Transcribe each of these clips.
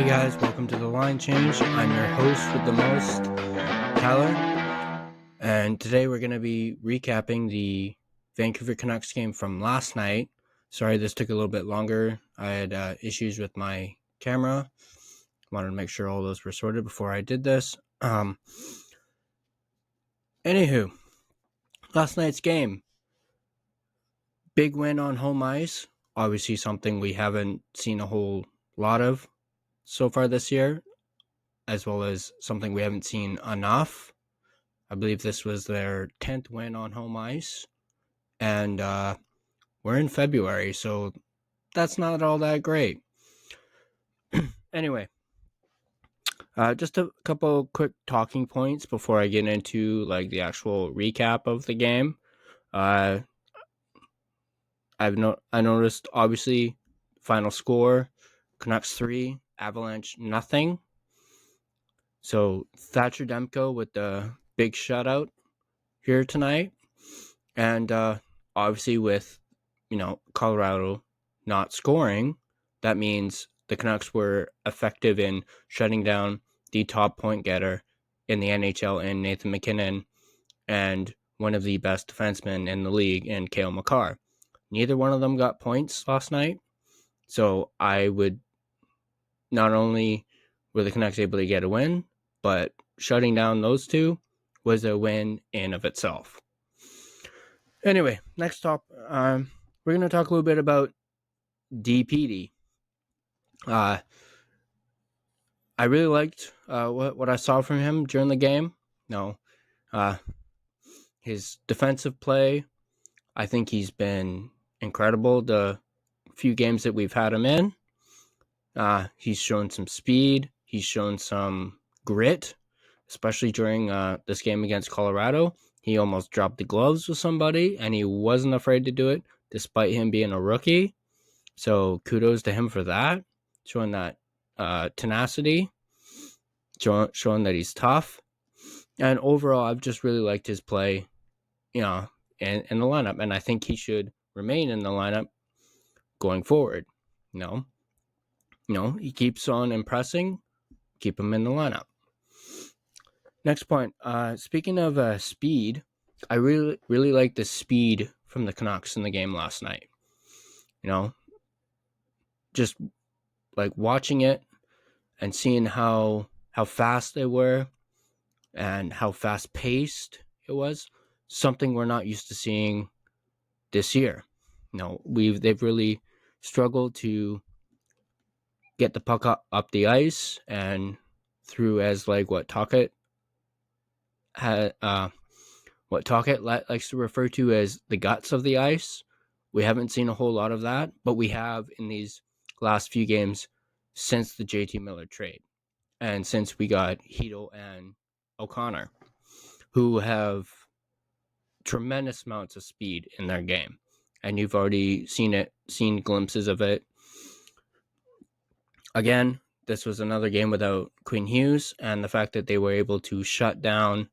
Hey guys, welcome to the Line Change. I'm your host with the most, Tyler, and today we're going to be recapping the Vancouver Canucks game from last night. Sorry this took a little bit longer. I had issues with my camera. Wanted to make sure all those were sorted before I did this. Anywho, last night's game. Big win on home ice. Obviously something we haven't seen a whole lot of so far this year, as well as something we haven't seen enough. I believe this was their 10th win on home ice, and we're in February, so that's not all that great. Anyway, just a couple quick talking points before I get into like the actual recap of the game. I noticed obviously final score Canucks 3, Avalanche nothing. So Thatcher Demko with the big shutout here tonight, and obviously with Colorado not scoring, that means the Canucks were effective in shutting down the top point getter in the NHL in Nathan MacKinnon and one of the best defensemen in the league in Cale Makar. Neither one of them got points last night, so I would not only were the Canucks able to get a win, but shutting down those two was a win in of itself. Anyway, next up, we're going to talk a little bit about DPD. I really liked what I saw from him during the game. His defensive play, I think he's been incredible the few games that we've had him in. He's shown some speed. He's shown some grit, especially during this game against Colorado. He almost dropped the gloves with somebody, and he wasn't afraid to do it, despite him being a rookie. So kudos to him for that, showing that tenacity, showing that he's tough. And overall, I've just really liked his play, in the lineup. And I think he should remain in the lineup going forward. He keeps on impressing. Keep him in the lineup. Next point. Speaking of speed, I really like the speed from the Canucks in the game last night. Just like watching it and seeing how fast they were and how fast paced it was, something we're not used to seeing this year. They've really struggled to get the puck up the ice and through, as like what Tocchet likes to refer to as the guts of the ice. We haven't seen a whole lot of that, but we have in these last few games since the JT Miller trade and since we got Hedl and O'Connor, who have tremendous amounts of speed in their game, and you've already seen glimpses of it. Again, this was another game without Quinn Hughes, and the fact that they were able to shut down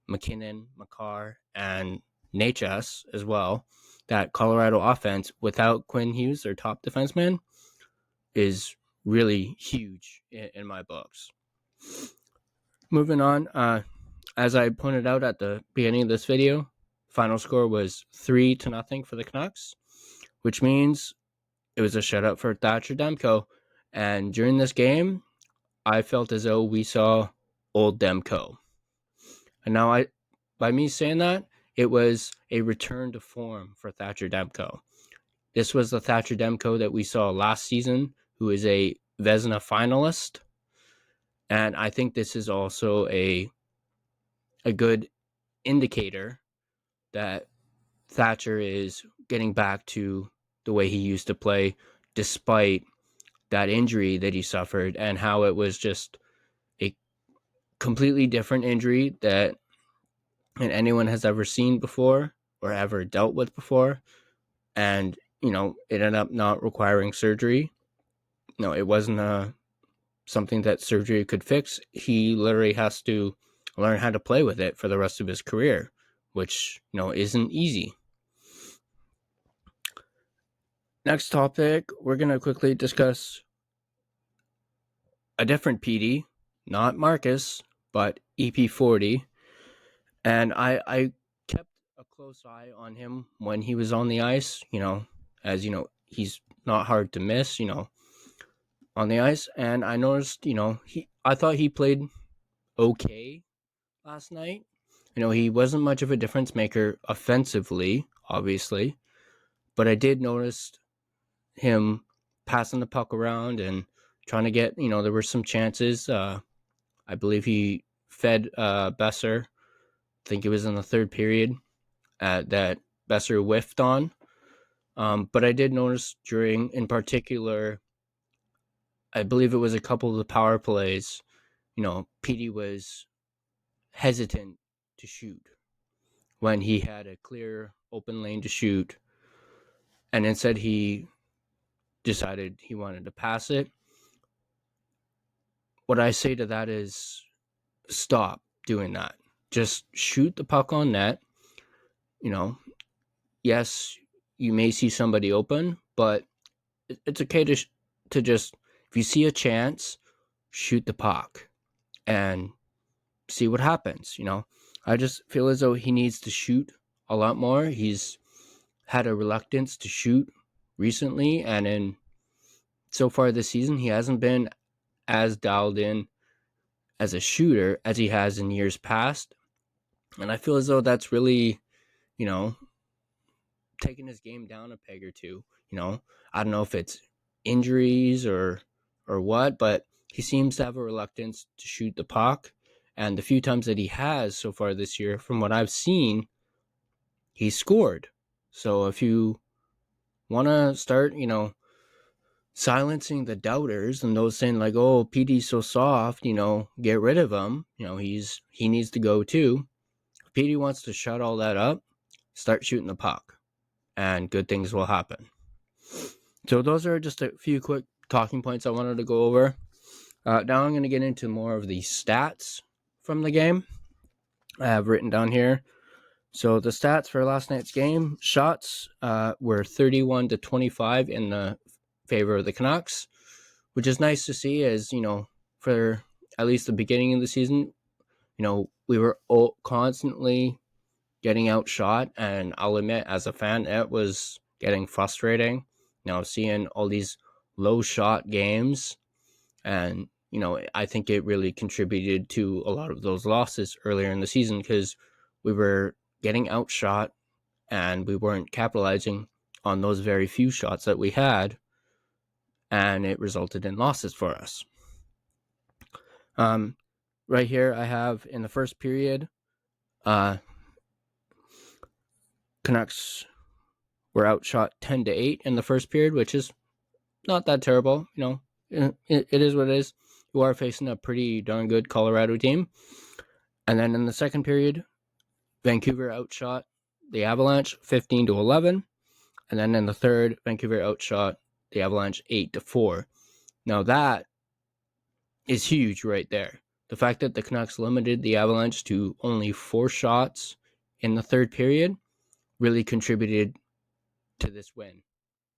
MacKinnon, Makar, and Necas as well, that Colorado offense without Quinn Hughes, their top defenseman, is really huge in my books. Moving on, as I pointed out at the beginning of this video, final score was 3-0 for the Canucks, which means it was a shutout for Thatcher Demko. And during this game, I felt as though we saw old Demko. And now by me saying that, it was a return to form for Thatcher Demko. This was the Thatcher Demko that we saw last season, who is a Vezina finalist. And I think this is also a good indicator that Thatcher is getting back to the way he used to play, despite that injury that he suffered, and how it was just a completely different injury that anyone has ever seen before or ever dealt with before. And, it ended up not requiring surgery. It wasn't something that surgery could fix. He literally has to learn how to play with it for the rest of his career, which, isn't easy. Next topic, we're going to quickly discuss a different PD, not Marcus, but EP40. And I kept a close eye on him when he was on the ice, as he's not hard to miss, on the ice. And I noticed, I thought he played okay last night. He wasn't much of a difference maker offensively, obviously, but I did notice him passing the puck around and trying to get, there were some chances. I believe he fed Besser. I think it was in the third period that Besser whiffed on. But I did notice in particular, I believe it was a couple of the power plays, PD was hesitant to shoot when he had a clear open lane to shoot. And instead he decided he wanted to pass it. What I say to that is stop doing that. Just shoot the puck on net. Yes, you may see somebody open, but it's okay to just, if you see a chance, shoot the puck and see what happens. I just feel as though he needs to shoot a lot more. He's had a reluctance to shoot recently, and so far this season, he hasn't been as dialed in as a shooter as he has in years past. And I feel as though that's really, taking his game down a peg or two. I don't know if it's injuries or what, but he seems to have a reluctance to shoot the puck. And the few times that he has so far this year, from what I've seen, he scored. So if you want to start, silencing the doubters and those saying like, oh, PD's so soft, get rid of him. He needs to go too. If PD wants to shut all that up, start shooting the puck, and good things will happen. So those are just a few quick talking points I wanted to go over. Now I'm going to get into more of the stats from the game I have written down here. So the stats for last night's game: shots were 31-25 in the favor of the Canucks, which is nice to see, as for at least the beginning of the season, we were constantly getting outshot, and I'll admit, as a fan, it was getting frustrating. Seeing all these low shot games, and I think it really contributed to a lot of those losses earlier in the season, because we were getting outshot and we weren't capitalizing on those very few shots that we had, and it resulted in losses for us. Right here I have in the first period, Canucks were outshot 10-8 in the first period, which is not that terrible. It is what it is. You are facing a pretty darn good Colorado team. And then in the second period, Vancouver outshot the Avalanche 15-11. And then in the third, Vancouver outshot the Avalanche 8-4. Now that is huge right there. The fact that the Canucks limited the Avalanche to only 4 shots in the third period really contributed to this win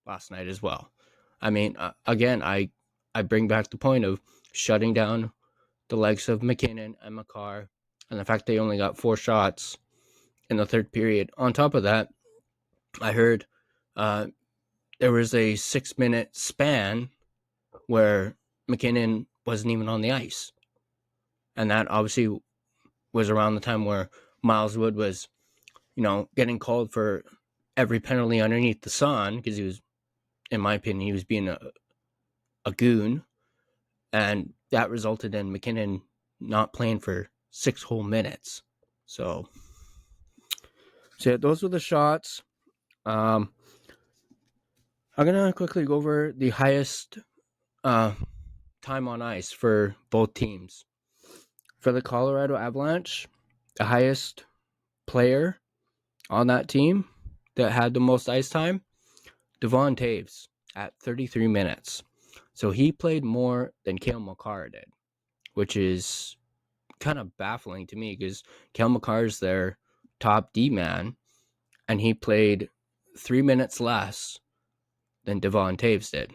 last night as well. I mean, again, I bring back the point of shutting down the legs of McKinnon and Makar, and the fact they only got 4 shots in the third period. On top of that, I heard there was a 6-minute span where McKinnon wasn't even on the ice. And that obviously was around the time where Miles Wood was, getting called for every penalty underneath the sun, because he was, in my opinion, he was being a goon. And that resulted in McKinnon not playing for 6 whole minutes. So yeah, those were the shots. I'm going to quickly go over the highest time on ice for both teams. For the Colorado Avalanche, the highest player on that team that had the most ice time, Devon Toews at 33 minutes. So he played more than Cale Makar did, which is kind of baffling to me, because Cale Makar is their top D-man, and he played 3 minutes less than Devon Toews did.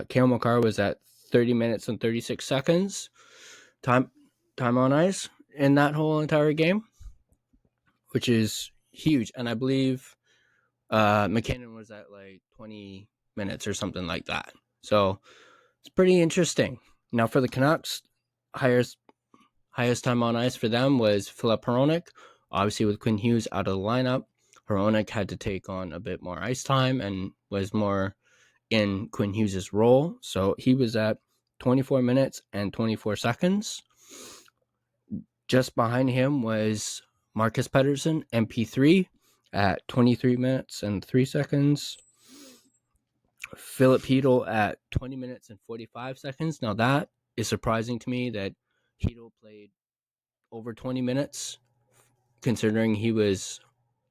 Cale Makar was at 30 minutes and 36 seconds time on ice in that whole entire game, which is huge. And I believe McKinnon was at like 20 minutes or something like that. So it's pretty interesting. Now for the Canucks, highest time on ice for them was Filip Hronek. Obviously, with Quinn Hughes out of the lineup, Hronek had to take on a bit more ice time and was more in Quinn Hughes' role. So he was at 24 minutes and 24 seconds. Just behind him was Marcus Pettersson, MP3, at 23 minutes and 3 seconds. Filip Chytil at 20 minutes and 45 seconds. Now that is surprising to me that Chytil played over 20 minutes, considering he was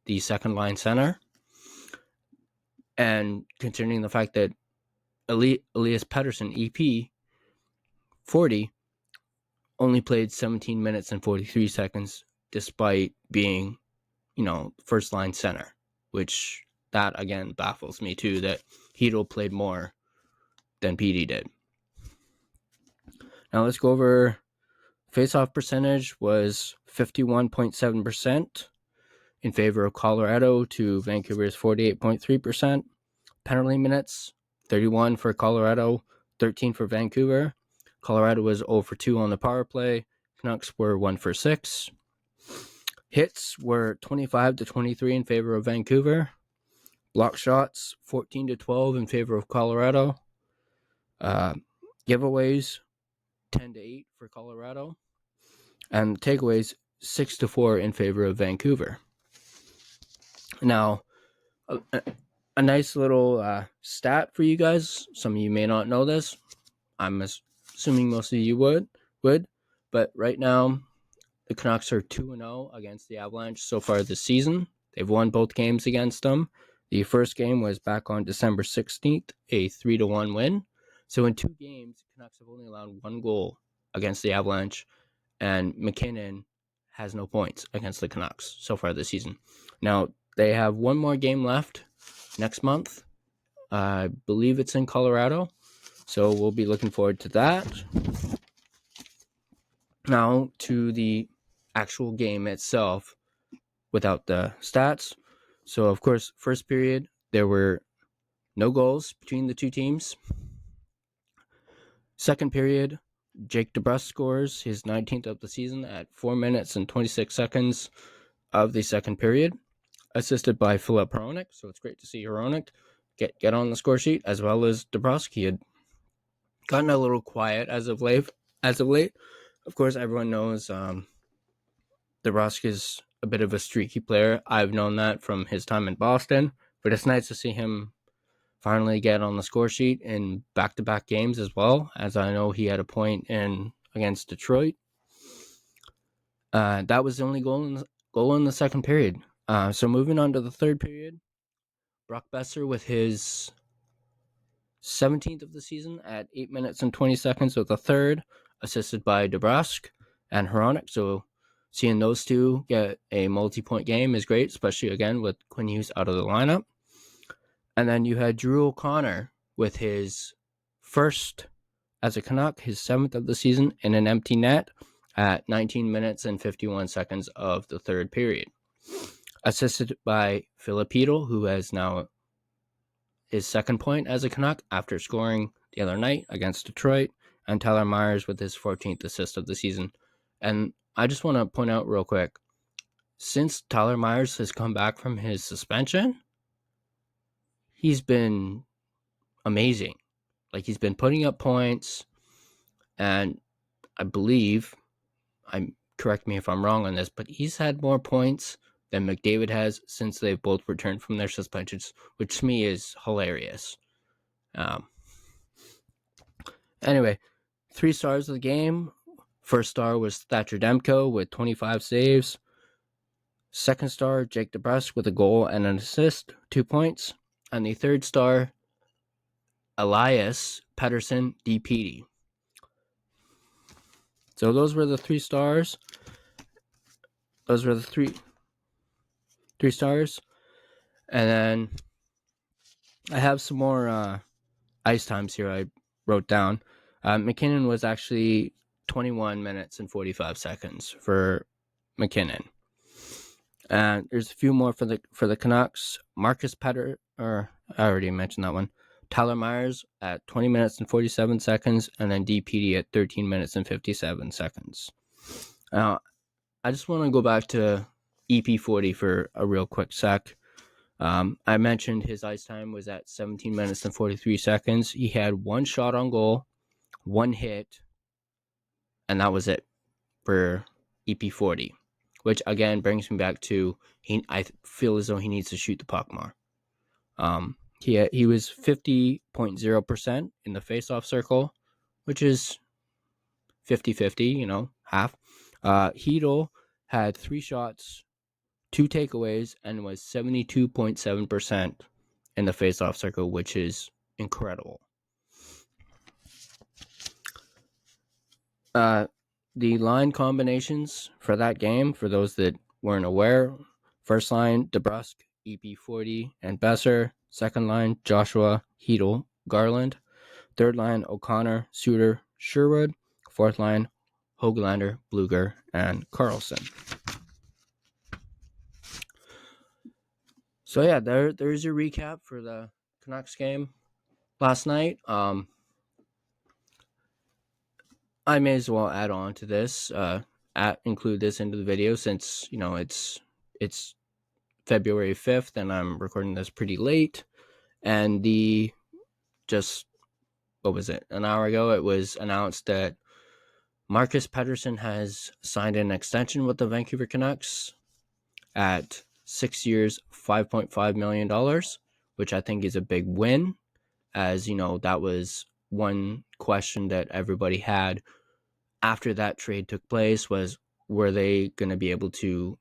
the second line center, and considering the fact that Elias Pettersson, EP 40, only played 17 minutes and 43 seconds despite being, first line center, which that again baffles me too, that Chytil played more than PD did. Now let's go over faceoff percentage was 51.7% in favor of Colorado to Vancouver's 48.3%. Penalty minutes, 31 for Colorado, 13 for Vancouver. Colorado was 0 for 2 on the power play. Canucks were 1 for 6. Hits were 25 to 23 in favor of Vancouver. Block shots, 14 to 12 in favor of Colorado. Giveaways, 10 to 8 for Colorado. And takeaways, 6 to 4 in favor of Vancouver. Now, a nice little stat for you guys. Some of you may not know this. I'm assuming most of you would. But right now, the Canucks are 2-0 against the Avalanche so far this season. They've won both games against them. The first game was back on December 16th, a 3-1 win. So in 2 games, the Canucks have only allowed 1 goal against the Avalanche, and McKinnon has no points against the Canucks so far this season. Now, they have 1 more game left next month. I believe it's in Colorado, so we'll be looking forward to that. Now to the actual game itself without the stats. So, of course, first period, there were no goals between the two teams. Second period, Jake DeBrusk scores his 19th of the season at 4 minutes and 26 seconds of the second period, assisted by Filip Hronek. So it's great to see Hronek get on the score sheet, as well as DeBrusk. He had gotten a little quiet as of late. Of course, everyone knows DeBrusk is a bit of a streaky player. I've known that from his time in Boston, but it's nice to see him finally get on the score sheet in back-to-back games as well, as I know he had a point against Detroit. That was the only goal in the second period. So moving on to the third period, Brock Besser with his 17th of the season at 8 minutes and 20 seconds with a third, assisted by DeBrusk and Hronek. So seeing those two get a multi-point game is great, especially again with Quinn Hughes out of the lineup. And then you had Drew O'Connor with his first as a Canuck, his 7th of the season in an empty net at 19 minutes and 51 seconds of the third period. Assisted by Filip Chytil, who has now his second point as a Canuck after scoring the other night against Detroit, and Tyler Myers with his 14th assist of the season. And I just want to point out real quick, since Tyler Myers has come back from his suspension, he's been amazing. Like, he's been putting up points, and I believe, correct me if I'm wrong on this, but he's had more points than McDavid has since they've both returned from their suspensions, which to me is hilarious. Anyway, 3 stars of the game. First star was Thatcher Demko with 25 saves. Second star, Jake DeBrusk with a goal and an assist, 2 points. And the third star, Elias Pettersson DPD. So those were the 3 stars. Those were the three stars. And then I have some more ice times here I wrote down. McKinnon was actually 21 minutes and 45 seconds for McKinnon. And there's a few more for the Canucks. Marcus Pettersson, or I already mentioned that one. Tyler Myers at 20 minutes and 47 seconds, and then DPD at 13 minutes and 57 seconds. Now, I just want to go back to EP40 for a real quick sec. I mentioned his ice time was at 17 minutes and 43 seconds. He had one shot on goal, one hit, and that was it for EP40, which again brings me back to I feel as though he needs to shoot the puck more. He was 50.0% in the faceoff circle, which is 50-50, half. Hedl had 3 shots, 2 takeaways, and was 72.7% in the faceoff circle, which is incredible. The line combinations for that game, for those that weren't aware: first line, DeBrusk, EP40, and Besser. Second line, Joshua, Hedl, Garland. Third line, O'Connor, Suter, Sherwood. Fourth line, Höglander, Bluger, and Carlson. So yeah, there's your recap for the Canucks game last night. I may as well add on to this, include this into the video, since it's February 5th and I'm recording this pretty late. And an hour ago, it was announced that Marcus Pettersson has signed an extension with the Vancouver Canucks at 6 years, $5.5 million, which I think is a big win. As that was one question that everybody had after that trade took place, was, were they going to be able to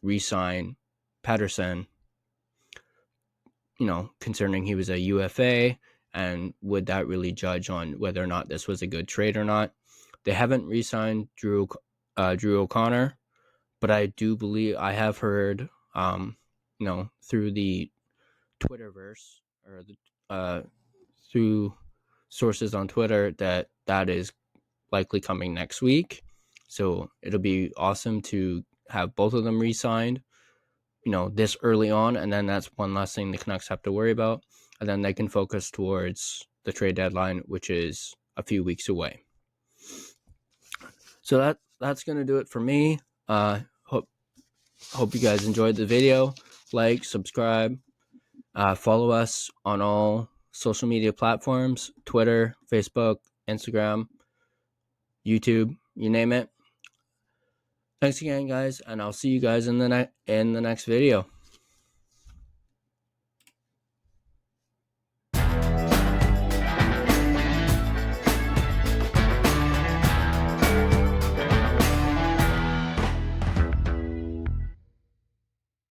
re-sign Pettersson, concerning he was a UFA, and would that really judge on whether or not this was a good trade or not? They haven't re-signed Drew O'Connor, but I do believe, I have heard, through the Twitterverse, or through sources on Twitter, that is likely coming next week. So it'll be awesome to have both of them re-signed, this early on, and then that's one less thing the Canucks have to worry about, and then they can focus towards the trade deadline, which is a few weeks away. So that's going to do it for me. Hope you guys enjoyed the video. Like, subscribe, follow us on all social media platforms: Twitter, Facebook, Instagram, YouTube, you name it. Thanks again, guys, and I'll see you guys in the next video.